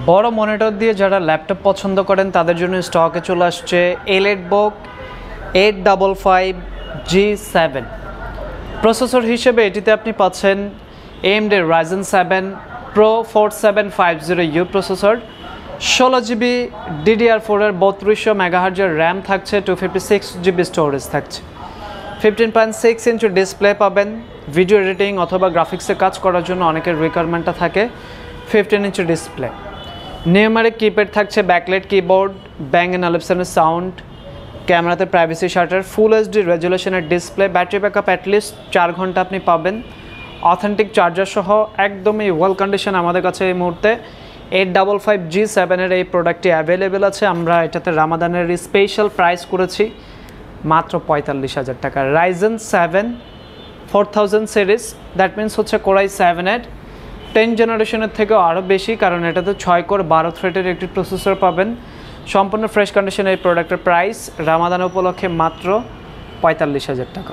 বড় মনিটর দিয়ে যারা ল্যাপটপ পছন্দ করেন তাদের জন্য স্টকে চলে আসছে এলিটবুক 855G7 প্রসেসর হিসেবে এটিতে আপনি পাচ্ছেন AMD Ryzen 7 Pro 4750U processor 16GB DDR4 এর 3200 মেগাহার্জের র্যাম থাকছে 256GB স্টোরেজ থাকছে 15.6 ইঞ্চি ডিসপ্লে পাবেন ভিডিও এডিটিং অথবা গ্রাফিক্সে কাজ করার জন্য অনেকের রিকোয়ারমেন্টটা থাকে 15 ইঞ্চি ডিসপ্লে নিউমেরিক কিপ্যাড থাকছে ব্যাকলাইট কিবোর্ড ব্যাং & অলিপসনের সাউন্ড ক্যামেরাতে প্রাইভেসি শাটার ফুল এইচডি রেজুলেশনের ডিসপ্লে ব্যাটারি ব্যাকআপ অ্যাটলিস্ট 4 ঘন্টা আপনি পাবেন অথেন্টিক চার্জার সহ একদমই ওয়েল কন্ডিশন আমাদের কাছে এই মুহূর্তে 855G7 এর এই প্রোডাক্টটি অ্যাভেলেবেল আছে আমরা এটাতে রামাদানের স্পেশাল প্রাইস করেছি মাত্র 45,000 টাকা Ryzen 7 4000 সিরিজ দ্যাট মিনস হচ্ছে কোরাই 7 10 জেনারেশনের থেকেও আরও বেশি কারণ এটাতে 6 কোর 12 থ্রেডের একটি প্রসেসর পাবেন সম্পূর্ণ ফ্রেশ কন্ডিশনের এই প্রোডাক্টের প্রাইস রামাদান উপলক্ষে মাত্র 45,000 টাকা